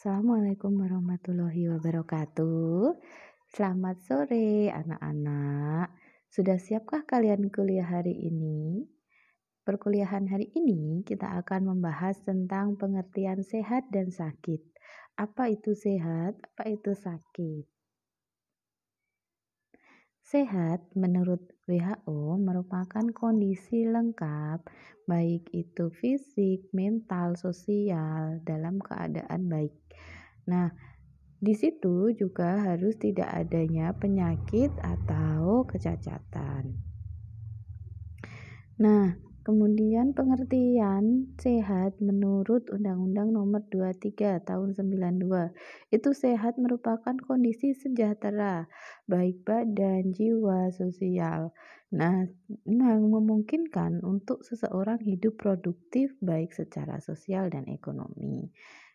Assalamualaikum warahmatullahi wabarakatuh. Selamat sore anak-anak. Sudah siapkah kalian kuliah hari ini? Perkuliahan hari ini kita akan membahas tentang pengertian sehat dan sakit. Apa itu sehat? Apa itu sakit? Sehat menurut WHO merupakan kondisi lengkap, baik itu fisik, mental, sosial, dalam keadaan baik. Nah, di situ juga harus tidak adanya penyakit atau kecacatan. Nah, kemudian pengertian sehat menurut Undang-Undang Nomor 23 Tahun 92. Itu sehat merupakan kondisi sejahtera, baik badan, jiwa, sosial. Nah, yang memungkinkan untuk seseorang hidup produktif baik secara sosial dan ekonomi.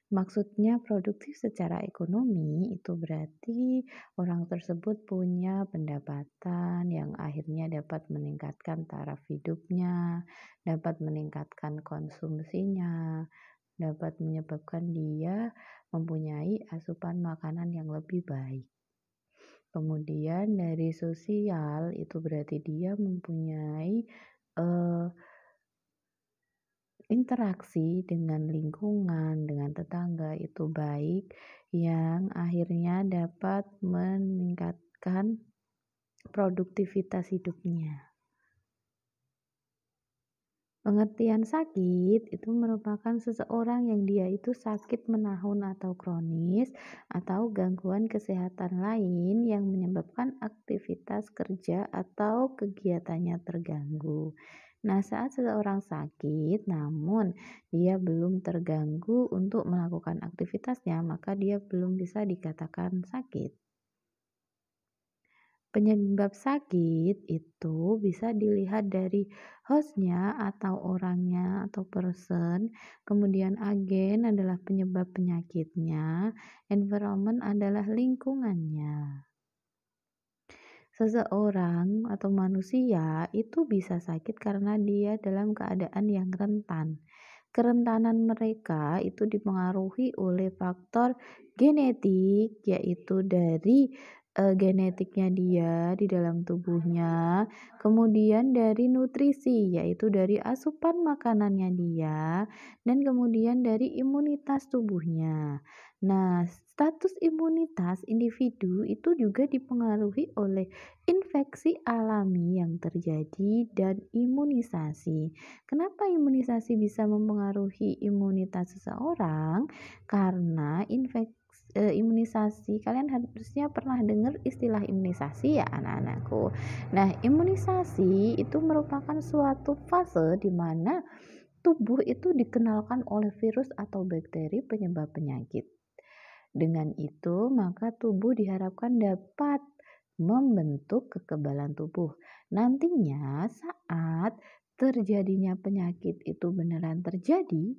Maksudnya produktif secara ekonomi itu berarti orang tersebut punya pendapatan yang akhirnya dapat meningkatkan taraf hidupnya, dapat meningkatkan konsumsinya, dapat menyebabkan dia mempunyai asupan makanan yang lebih baik. Kemudian dari sosial itu berarti dia mempunyai interaksi dengan lingkungan, dengan tetangga itu baik, yang akhirnya dapat meningkatkan produktivitas hidupnya. Pengertian sakit itu merupakan seseorang yang dia itu sakit menahun atau kronis atau gangguan kesehatan lain yang menyebabkan aktivitas kerja atau kegiatannya terganggu. Nah, saat seseorang sakit namun dia belum terganggu untuk melakukan aktivitasnya, maka dia belum bisa dikatakan sakit. Penyebab sakit itu bisa dilihat dari hostnya atau orangnya atau person, kemudian agen adalah penyebab penyakitnya, environment adalah lingkungannya. Seseorang atau manusia itu bisa sakit karena dia dalam keadaan yang rentan. Kerentanan mereka itu dipengaruhi oleh faktor genetik, yaitu dari genetiknya dia di dalam tubuhnya, kemudian dari nutrisi, yaitu dari asupan makanannya dia, dan kemudian dari imunitas tubuhnya. Nah, status imunitas individu itu juga dipengaruhi oleh infeksi alami yang terjadi dan imunisasi. Kenapa imunisasi bisa mempengaruhi imunitas seseorang? Karena imunisasi, kalian harusnya pernah dengar istilah imunisasi ya anak-anakku. Nah, imunisasi itu merupakan suatu fase di mana tubuh itu dikenalkan oleh virus atau bakteri penyebab penyakit. Dengan itu, maka tubuh diharapkan dapat membentuk kekebalan tubuh. Nantinya saat terjadinya penyakit itu beneran terjadi,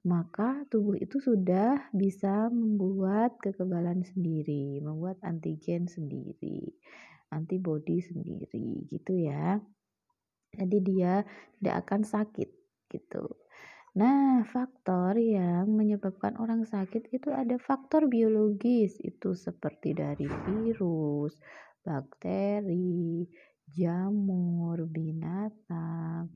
maka tubuh itu sudah bisa membuat kekebalan sendiri, membuat antigen sendiri, antibodi sendiri gitu ya. Jadi dia tidak akan sakit gitu. Nah, faktor yang menyebabkan orang sakit itu ada faktor biologis, itu seperti dari virus, bakteri, jamur, binatang,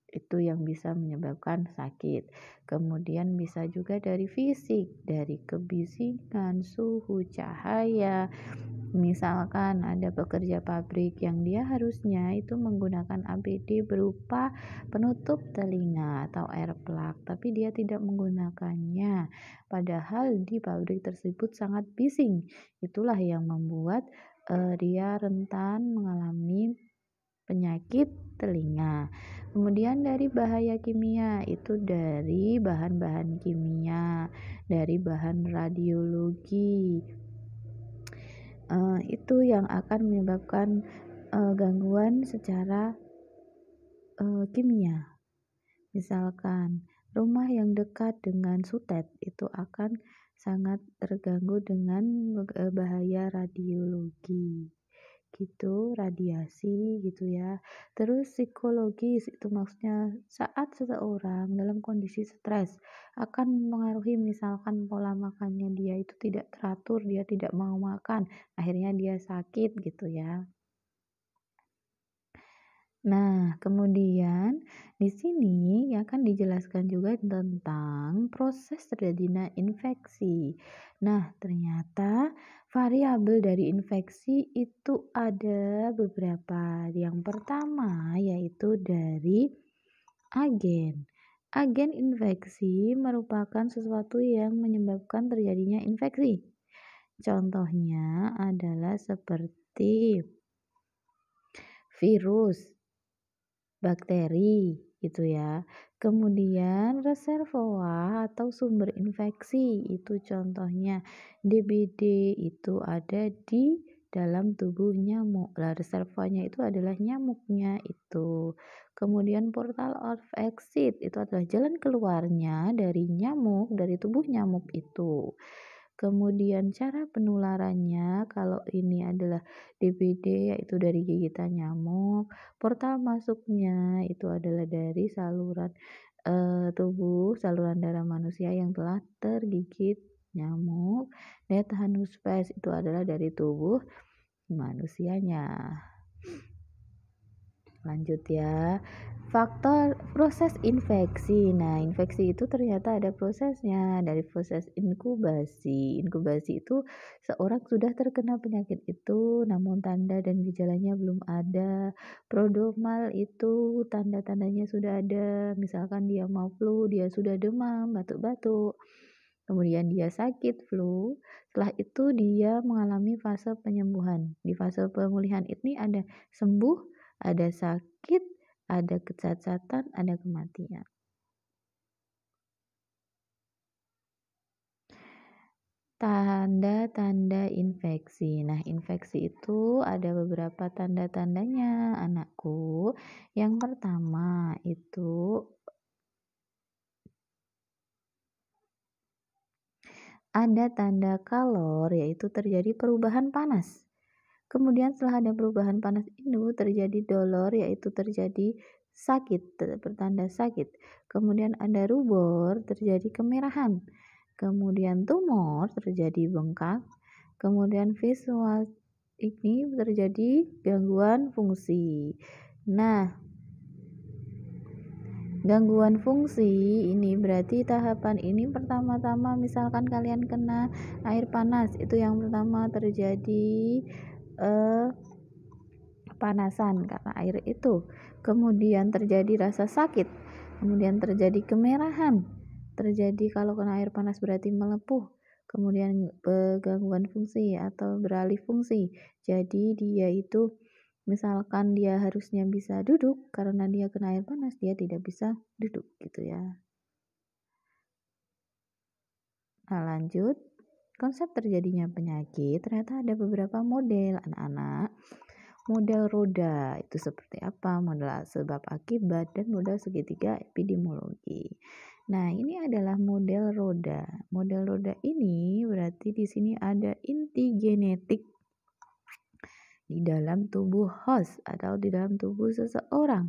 itu yang bisa menyebabkan sakit. Kemudian bisa juga dari fisik, dari kebisingan, suhu, cahaya. Misalkan ada pekerja pabrik yang dia harusnya itu menggunakan APD berupa penutup telinga atau air plug, tapi dia tidak menggunakannya. Padahal di pabrik tersebut sangat bising. Itulah yang membuat dia rentan mengalami penyakit telinga. Kemudian dari bahaya kimia, itu dari bahan-bahan kimia, dari bahan radiologi. Itu yang akan menyebabkan gangguan secara kimia. Misalkan rumah yang dekat dengan sutet itu akan sangat terganggu dengan bahaya radiologi gitu, radiasi gitu ya. Terus psikologis itu maksudnya saat seseorang dalam kondisi stres akan mempengaruhi misalkan pola makannya dia itu tidak teratur, dia tidak mau makan, akhirnya dia sakit gitu ya. Nah, kemudian di sini ya kan dijelaskan juga tentang proses terjadinya infeksi. Nah, ternyata variabel dari infeksi itu ada beberapa. Yang pertama yaitu dari agen. Agen infeksi merupakan sesuatu yang menyebabkan terjadinya infeksi. Contohnya adalah seperti virus, bakteri gitu ya. Kemudian reservoir atau sumber infeksi itu contohnya DBD itu ada di dalam tubuh nyamuk. Lah reservoirnya itu adalah nyamuknya itu. Kemudian portal of exit itu adalah jalan keluarnya dari nyamuk, dari tubuh nyamuk itu. Kemudian cara penularannya kalau ini adalah DBD yaitu dari gigitan nyamuk. Portal masuknya itu adalah dari saluran tubuh, saluran darah manusia yang telah tergigit nyamuk. Daya tahan hospes itu adalah dari tubuh manusianya. Lanjut ya. Faktor proses infeksi. Nah, infeksi itu ternyata ada prosesnya, dari proses inkubasi. Inkubasi itu seorang sudah terkena penyakit itu namun tanda dan gejalanya belum ada. Prodromal itu tanda-tandanya sudah ada. Misalkan dia mau flu, dia sudah demam, batuk-batuk. Kemudian dia sakit flu, setelah itu dia mengalami fase penyembuhan. Di fase pemulihan ini ada sembuh, ada sakit, ada kecacatan, ada kematian. Tanda-tanda infeksi. Nah, infeksi itu ada beberapa tanda-tandanya, anakku. Yang pertama itu ada tanda kalor, yaitu terjadi perubahan panas. Kemudian setelah ada perubahan panas itu terjadi dolor, yaitu terjadi sakit, bertanda sakit. Kemudian ada rubor, terjadi kemerahan. Kemudian tumor, terjadi bengkak. Kemudian visual ini terjadi gangguan fungsi. Nah, gangguan fungsi ini berarti tahapan ini pertama-tama misalkan kalian kena air panas, itu yang pertama terjadi eh, panasan karena air itu, kemudian terjadi rasa sakit, kemudian terjadi kemerahan, terjadi kalau kena air panas berarti melepuh, kemudian gangguan fungsi atau beralih fungsi, jadi dia itu misalkan dia harusnya bisa duduk karena dia kena air panas dia tidak bisa duduk gitu ya. Nah lanjut, konsep terjadinya penyakit ternyata ada beberapa model anak-anak. Model roda itu seperti apa? Model sebab akibat dan model segitiga epidemiologi. Nah, ini adalah model roda. Model roda ini berarti di sini ada inti genetik di dalam tubuh host atau di dalam tubuh seseorang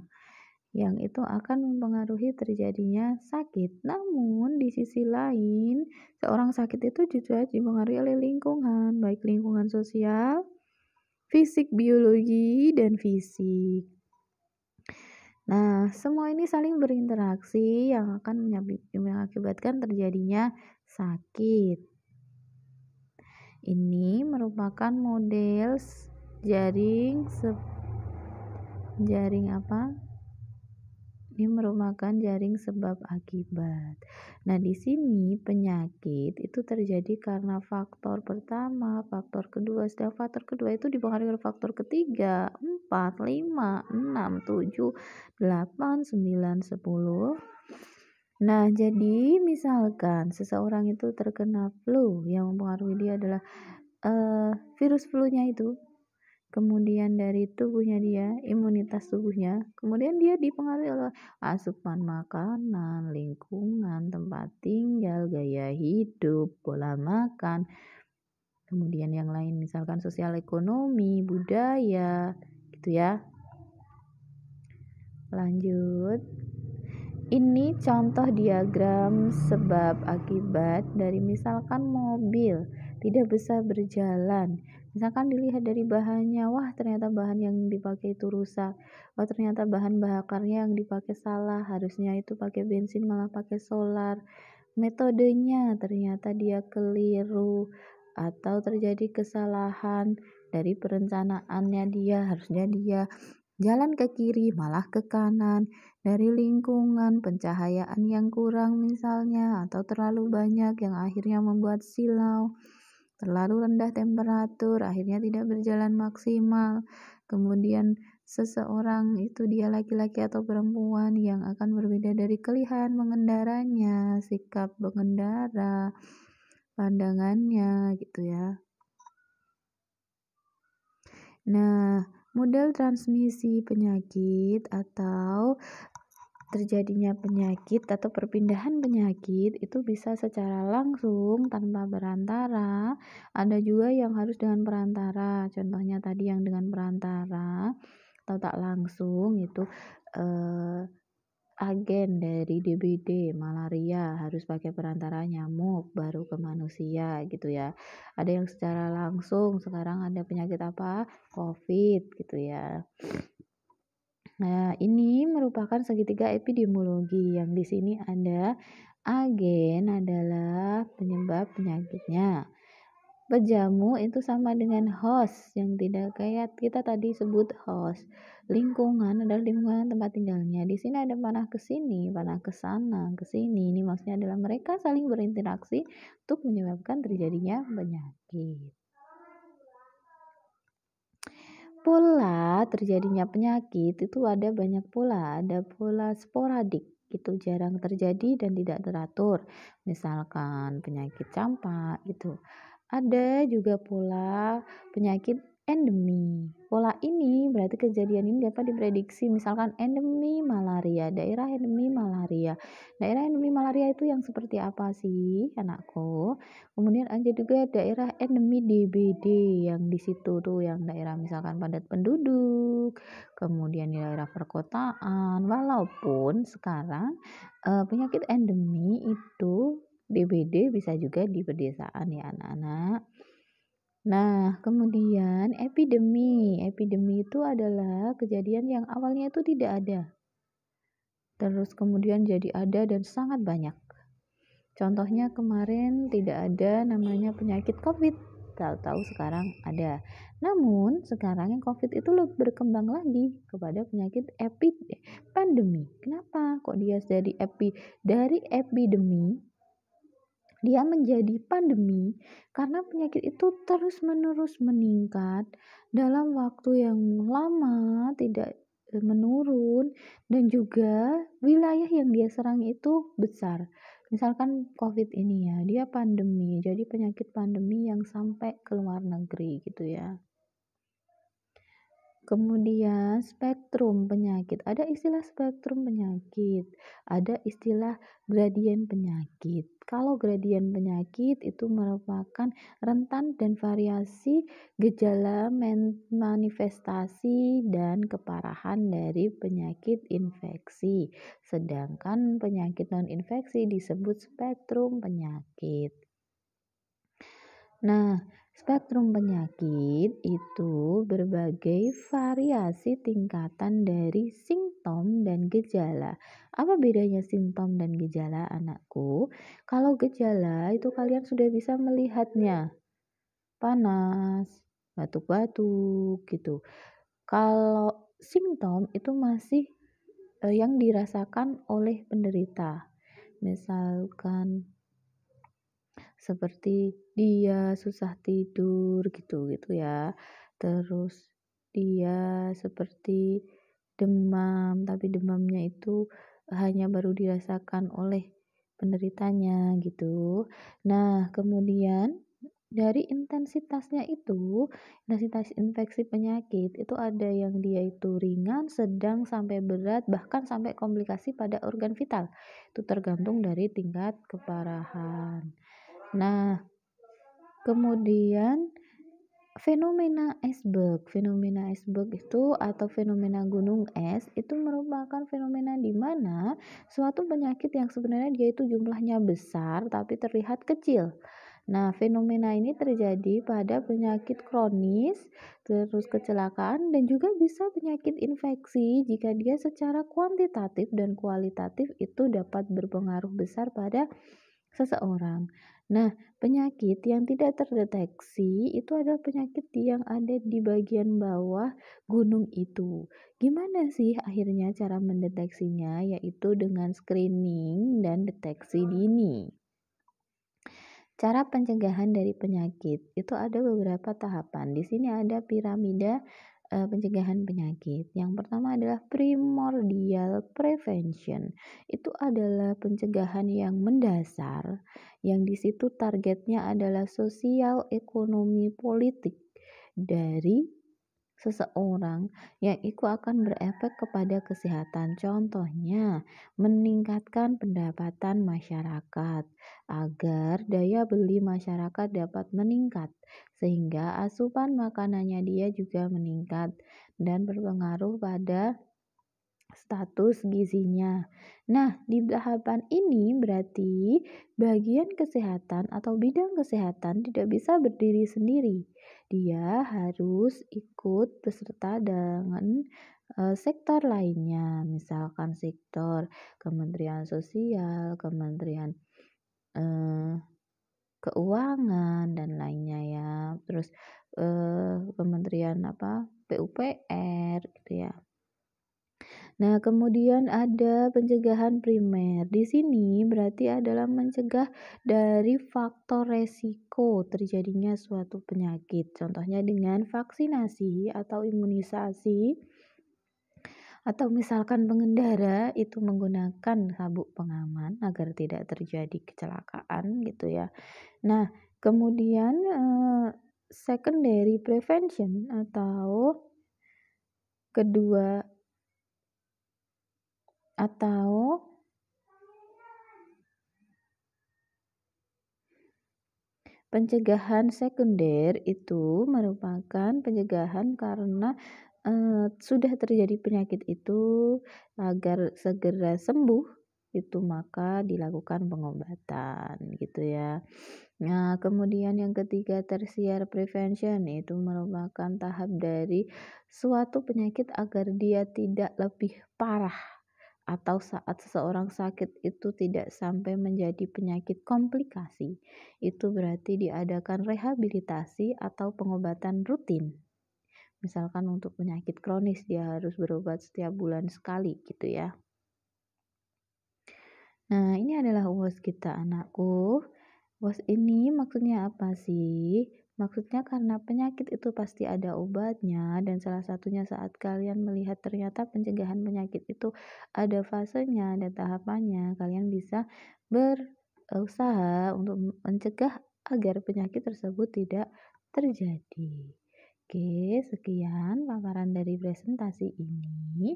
yang itu akan mempengaruhi terjadinya sakit. Namun di sisi lain, seorang sakit itu juga dipengaruhi oleh lingkungan, baik lingkungan sosial, fisik, biologi, dan fisik. Nah, semua ini saling berinteraksi yang akan mengakibatkan terjadinya sakit. Ini merupakan model jaring jaring apa? Ini merupakan jaring sebab akibat. Nah, di sini penyakit itu terjadi karena faktor pertama, faktor kedua, sedang faktor kedua itu dipengaruhi oleh faktor ketiga, 4, 5, 6, 7, 8, 9, 10. Nah, jadi misalkan seseorang itu terkena flu yang mempengaruhi dia adalah virus flu-nya itu. Kemudian dari tubuhnya dia, imunitas tubuhnya, kemudian dia dipengaruhi oleh asupan makanan, lingkungan, tempat tinggal, gaya hidup, pola makan, Kemudian yang lain misalkan sosial ekonomi, budaya, gitu ya. Lanjut. Ini contoh diagram sebab akibat dari misalkan mobil tidak bisa berjalan. Misalkan dilihat dari bahannya, wah ternyata bahan yang dipakai itu rusak. Wah ternyata bahan bakarnya yang dipakai salah, harusnya itu pakai bensin malah pakai solar. Metodenya ternyata dia keliru atau terjadi kesalahan dari perencanaannya dia, harusnya dia jalan ke kiri malah ke kanan, dari lingkungan pencahayaan yang kurang misalnya, atau terlalu banyak yang akhirnya membuat silau, terlalu rendah temperatur akhirnya tidak berjalan maksimal. Kemudian seseorang itu dia laki-laki atau perempuan yang akan berbeda dari pilihan mengendaranya, sikap mengendara, pandangannya gitu ya. Nah, model transmisi penyakit atau terjadinya penyakit atau perpindahan penyakit itu bisa secara langsung tanpa perantara, ada juga yang harus dengan perantara. Contohnya tadi yang dengan perantara atau tak langsung itu eh, agen dari DBD, malaria harus pakai perantara nyamuk baru ke manusia gitu ya. Ada yang secara langsung, sekarang ada penyakit apa? COVID gitu ya. Nah, ini merupakan segitiga epidemiologi yang di sini ada agen adalah penyebab penyakitnya. Pejamu itu sama dengan host yang tidak kayak kita tadi sebut host. Lingkungan adalah lingkungan tempat tinggalnya. Di sini ada panah ke sini, panah ke sana, ke sini. Ini maksudnya adalah mereka saling berinteraksi untuk menyebabkan terjadinya penyakit. Pola terjadinya penyakit itu ada banyak pola. Ada pola sporadik, itu jarang terjadi dan tidak teratur. Misalkan penyakit campak gitu. Ada juga pola penyakit endemi. Pola ini berarti kejadian ini dapat diprediksi, misalkan endemi malaria, daerah endemi malaria. Daerah endemi malaria itu yang seperti apa sih, anakku? Kemudian ada juga daerah endemi DBD yang di situ tuh yang daerah misalkan padat penduduk, kemudian di daerah perkotaan. Walaupun sekarang penyakit endemi itu DBD bisa juga di pedesaan ya anak-anak. Nah, kemudian epidemi. Epidemi itu adalah kejadian yang awalnya itu tidak ada. Terus kemudian jadi ada dan sangat banyak. Contohnya kemarin tidak ada namanya penyakit COVID. Tahu-tahu sekarang ada. Namun sekarang yang COVID itu lebih berkembang lagi kepada penyakit pandemi. Kenapa? Kok dia dari epidemi dia menjadi pandemi karena penyakit itu terus-menerus meningkat dalam waktu yang lama, tidak menurun, dan juga wilayah yang dia serang itu besar. Misalkan COVID ini ya, dia pandemi, jadi penyakit pandemi yang sampai ke luar negeri gitu ya. Kemudian spektrum penyakit, ada istilah spektrum penyakit, ada istilah gradien penyakit. Kalau gradien penyakit itu merupakan rentan dan variasi gejala manifestasi dan keparahan dari penyakit infeksi. Sedangkan penyakit non-infeksi disebut spektrum penyakit. Nah, spektrum penyakit itu berbagai variasi tingkatan dari simptom dan gejala. Apa bedanya simptom dan gejala, anakku? Kalau gejala itu kalian sudah bisa melihatnya. Panas, batuk-batuk gitu. Kalau simptom itu masih yang dirasakan oleh penderita. Misalkan seperti dia susah tidur gitu ya. Terus dia seperti demam, tapi demamnya itu hanya baru dirasakan oleh penderitanya gitu. Nah, kemudian dari intensitas infeksi penyakit itu ada yang dia itu ringan, sedang sampai berat, bahkan sampai komplikasi pada organ vital. Itu tergantung dari tingkat keparahan. Nah, Kemudian fenomena iceberg itu atau fenomena gunung es itu merupakan fenomena di mana suatu penyakit yang sebenarnya dia itu jumlahnya besar tapi terlihat kecil. Nah, fenomena ini terjadi pada penyakit kronis, terus kecelakaan, dan juga bisa penyakit infeksi jika dia secara kuantitatif dan kualitatif itu dapat berpengaruh besar pada seseorang. Nah, penyakit yang tidak terdeteksi itu adalah penyakit yang ada di bagian bawah gunung itu. Gimana sih akhirnya cara mendeteksinya? Yaitu dengan screening dan deteksi dini. Cara pencegahan dari penyakit itu ada beberapa tahapan. Di sini ada piramida pencegahan penyakit. Yang pertama adalah primordial prevention. Itu adalah pencegahan yang mendasar, yang di situ targetnya adalah sosial, ekonomi, politik dari seseorang yang itu akan berefek kepada kesehatan. Contohnya, meningkatkan pendapatan masyarakat agar daya beli masyarakat dapat meningkat sehingga asupan makanannya dia juga meningkat dan berpengaruh pada status gizinya. Nah, di tahapan ini berarti bagian kesehatan atau bidang kesehatan tidak bisa berdiri sendiri. Dia harus ikut beserta dengan sektor lainnya, misalkan sektor Kementerian Sosial, Kementerian eh, Keuangan dan lainnya ya. Terus Kementerian PUPR gitu ya. Nah, kemudian ada pencegahan primer. Di sini berarti adalah mencegah dari faktor resiko terjadinya suatu penyakit. Contohnya dengan vaksinasi atau imunisasi, atau misalkan pengendara itu menggunakan sabuk pengaman agar tidak terjadi kecelakaan gitu ya. Nah, kemudian secondary prevention atau kedua atau pencegahan sekunder itu merupakan pencegahan karena sudah terjadi penyakit itu agar segera sembuh itu maka dilakukan pengobatan gitu ya. Nah, kemudian yang ketiga tertiary prevention itu merupakan tahap dari suatu penyakit agar dia tidak lebih parah atau saat seseorang sakit itu tidak sampai menjadi penyakit komplikasi. Itu berarti diadakan rehabilitasi atau pengobatan rutin. Misalkan untuk penyakit kronis dia harus berobat setiap bulan sekali gitu ya. Nah, ini adalah UAS kita anakku. UAS ini maksudnya apa sih? Maksudnya karena penyakit itu pasti ada obatnya dan salah satunya saat kalian melihat ternyata pencegahan penyakit itu ada fasenya, ada tahapannya. Kalian bisa berusaha untuk mencegah agar penyakit tersebut tidak terjadi. Oke, sekian paparan dari presentasi ini.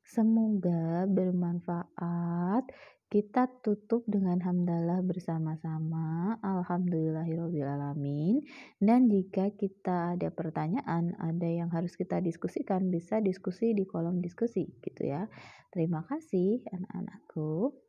Semoga bermanfaat. Kita tutup dengan hamdalah bersama-sama. Alhamdulillahirobbilalamin. Dan jika kita ada pertanyaan, ada yang harus kita diskusikan, bisa diskusi di kolom diskusi gitu ya. Terima kasih anak-anakku.